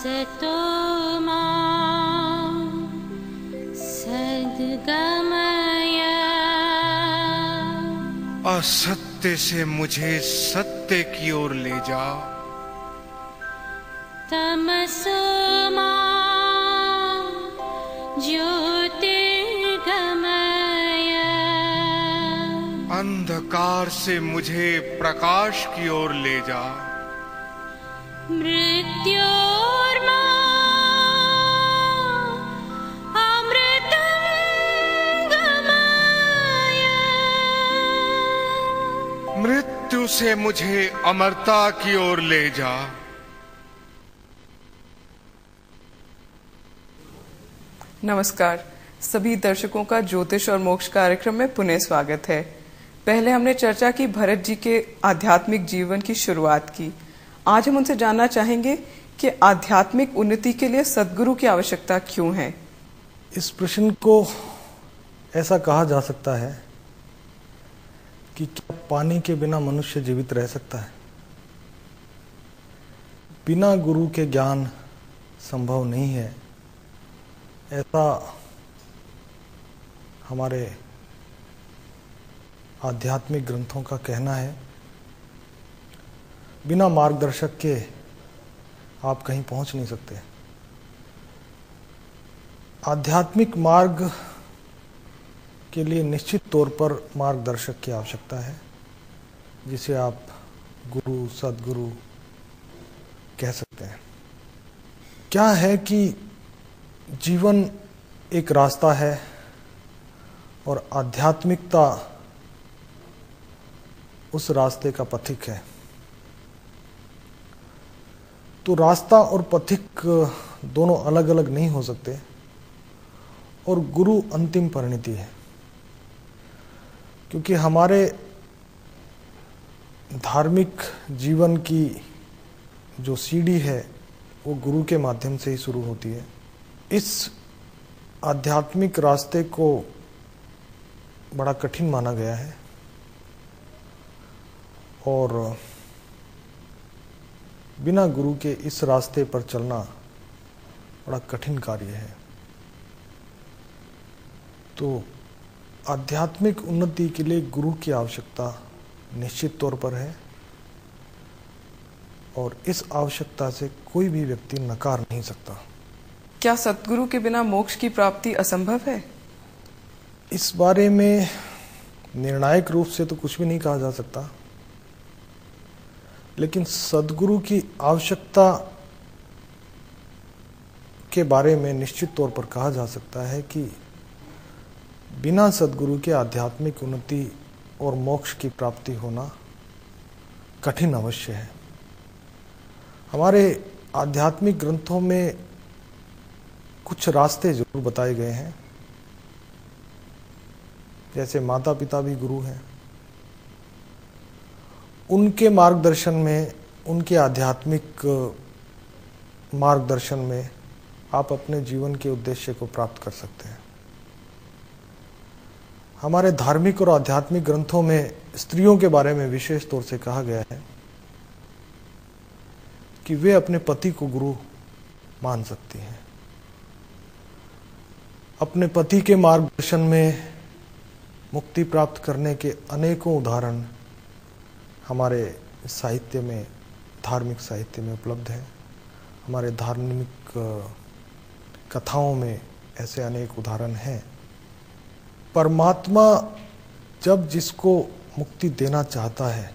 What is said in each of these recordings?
असतो मा सद्गमय। असत्य से मुझे सत्य की ओर ले जा। तमसो मा ज्योतिर्गमय। अंधकार से मुझे प्रकाश की ओर ले जा। मृत्योर्मा अमृतं गमय। मृत्यु से मुझे अमरता की ओर ले जा। नमस्कार, सभी दर्शकों का ज्योतिष और मोक्ष कार्यक्रम में पुनः स्वागत है। पहले हमने चर्चा की भरत जी के आध्यात्मिक जीवन की शुरुआत की। आज हम उनसे जानना चाहेंगे कि आध्यात्मिक उन्नति के लिए सद्गुरु की आवश्यकता क्यों है। इस प्रश्न को ऐसा कहा जा सकता है कि क्या पानी के बिना मनुष्य जीवित रह सकता है? बिना गुरु के ज्ञान संभव नहीं है, ऐसा हमारे आध्यात्मिक ग्रंथों का कहना है। बिना मार्गदर्शक के आप कहीं पहुंच नहीं सकते। आध्यात्मिक मार्ग के लिए निश्चित तौर पर मार्गदर्शक की आवश्यकता है, जिसे आप गुरु, सद्गुरु कह सकते हैं। क्या है कि जीवन एक रास्ता है और आध्यात्मिकता उस रास्ते का पथिक है। तो रास्ता और पथिक दोनों अलग अलग नहीं हो सकते और गुरु अंतिम परिणति है, क्योंकि हमारे धार्मिक जीवन की जो सीढ़ी है वो गुरु के माध्यम से ही शुरू होती है। इस आध्यात्मिक रास्ते को बड़ा कठिन माना गया है और बिना गुरु के इस रास्ते पर चलना बड़ा कठिन कार्य है। तो आध्यात्मिक उन्नति के लिए गुरु की आवश्यकता निश्चित तौर पर है और इस आवश्यकता से कोई भी व्यक्ति नकार नहीं सकता। क्या सद्गुरु के बिना मोक्ष की प्राप्ति असंभव है? इस बारे में निर्णायक रूप से तो कुछ भी नहीं कहा जा सकता, लेकिन सद्गुरु की आवश्यकता के बारे में निश्चित तौर पर कहा जा सकता है कि बिना सद्गुरु के आध्यात्मिक उन्नति और मोक्ष की प्राप्ति होना कठिन अवश्य है। हमारे आध्यात्मिक ग्रंथों में कुछ रास्ते जरूर बताए गए हैं, जैसे माता पिता भी गुरु हैं। उनके मार्गदर्शन में, उनके आध्यात्मिक मार्गदर्शन में आप अपने जीवन के उद्देश्य को प्राप्त कर सकते हैं। हमारे धार्मिक और आध्यात्मिक ग्रंथों में स्त्रियों के बारे में विशेष तौर से कहा गया है कि वे अपने पति को गुरु मान सकती हैं। अपने पति के मार्गदर्शन में मुक्ति प्राप्त करने के अनेकों उदाहरण हमारे साहित्य में, धार्मिक साहित्य में उपलब्ध हैं। हमारे धार्मिक कथाओं में ऐसे अनेक उदाहरण हैं। परमात्मा जब जिसको मुक्ति देना चाहता है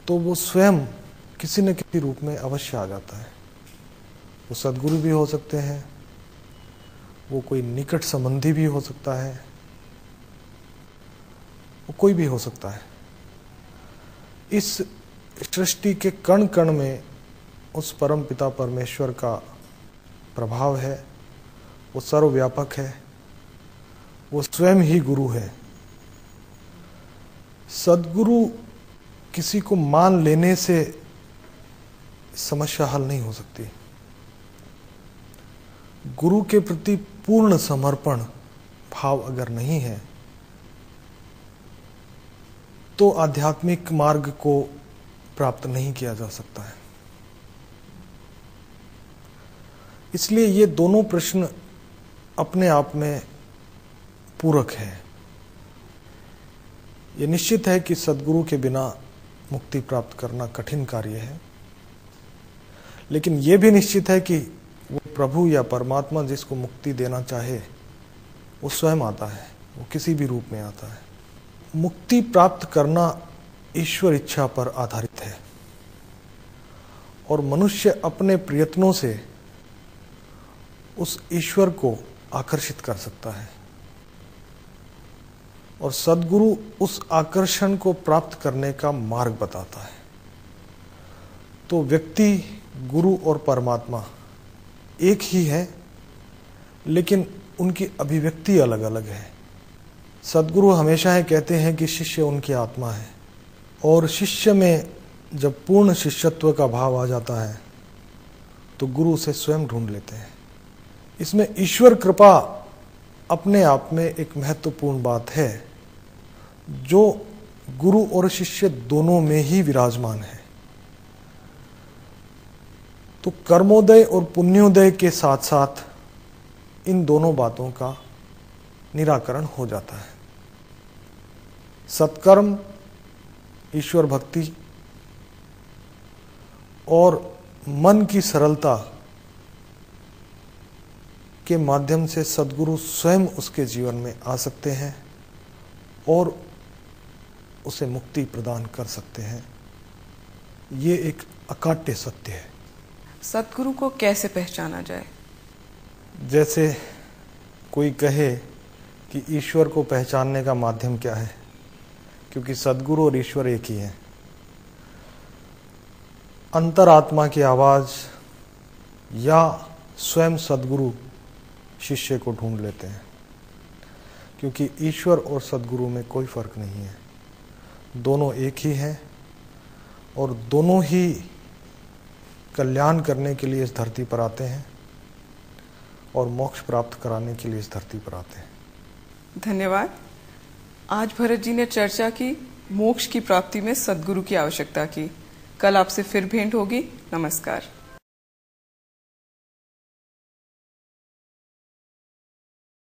तो वो स्वयं किसी न किसी रूप में अवश्य आ जाता है। वो सद्गुरु भी हो सकते हैं, वो कोई निकट संबंधी भी हो सकता है, वो कोई भी हो सकता है। इस सृष्टि के कण कण में उस परम पिता परमेश्वर का प्रभाव है। वो सर्वव्यापक है, वो स्वयं ही गुरु है। सद्गुरु किसी को मान लेने से समस्या हल नहीं हो सकती। गुरु के प्रति पूर्ण समर्पण भाव अगर नहीं है तो आध्यात्मिक मार्ग को प्राप्त नहीं किया जा सकता है। इसलिए ये दोनों प्रश्न अपने आप में पूरक है। ये निश्चित है कि सद्गुरु के बिना मुक्ति प्राप्त करना कठिन कार्य है, लेकिन ये भी निश्चित है कि वो प्रभु या परमात्मा जिसको मुक्ति देना चाहे वो स्वयं आता है, वो किसी भी रूप में आता है। मुक्ति प्राप्त करना ईश्वर इच्छा पर आधारित है और मनुष्य अपने प्रयत्नों से उस ईश्वर को आकर्षित कर सकता है और सद्गुरु उस आकर्षण को प्राप्त करने का मार्ग बताता है। तो व्यक्ति, गुरु और परमात्मा एक ही है, लेकिन उनकी अभिव्यक्ति अलग अलग है। सद्गुरु हमेशा ये कहते हैं कि शिष्य उनकी आत्मा है और शिष्य में जब पूर्ण शिष्यत्व का भाव आ जाता है तो गुरु उसे स्वयं ढूंढ लेते हैं। इसमें ईश्वर कृपा अपने आप में एक महत्वपूर्ण बात है जो गुरु और शिष्य दोनों में ही विराजमान है। तो कर्मोदय और पुण्योदय के साथ साथ इन दोनों बातों का निराकरण हो जाता है। सत्कर्म, ईश्वर भक्ति और मन की सरलता के माध्यम से सद्गुरु स्वयं उसके जीवन में आ सकते हैं और उसे मुक्ति प्रदान कर सकते हैं। ये एक अकाट्य सत्य है। सद्गुरु को कैसे पहचाना जाए? जैसे कोई कहे कि ईश्वर को पहचानने का माध्यम क्या है, क्योंकि सद्गुरु और ईश्वर एक ही है। अंतरात्मा की आवाज या स्वयं सद्गुरु शिष्य को ढूंढ लेते हैं, क्योंकि ईश्वर और सद्गुरु में कोई फर्क नहीं है। दोनों एक ही हैं और दोनों ही कल्याण करने के लिए इस धरती पर आते हैं और मोक्ष प्राप्त कराने के लिए इस धरती पर आते हैं। धन्यवाद। आज भरत जी ने चर्चा की मोक्ष की प्राप्ति में सद्गुरु की आवश्यकता की। कल आपसे फिर भेंट होगी। नमस्कार।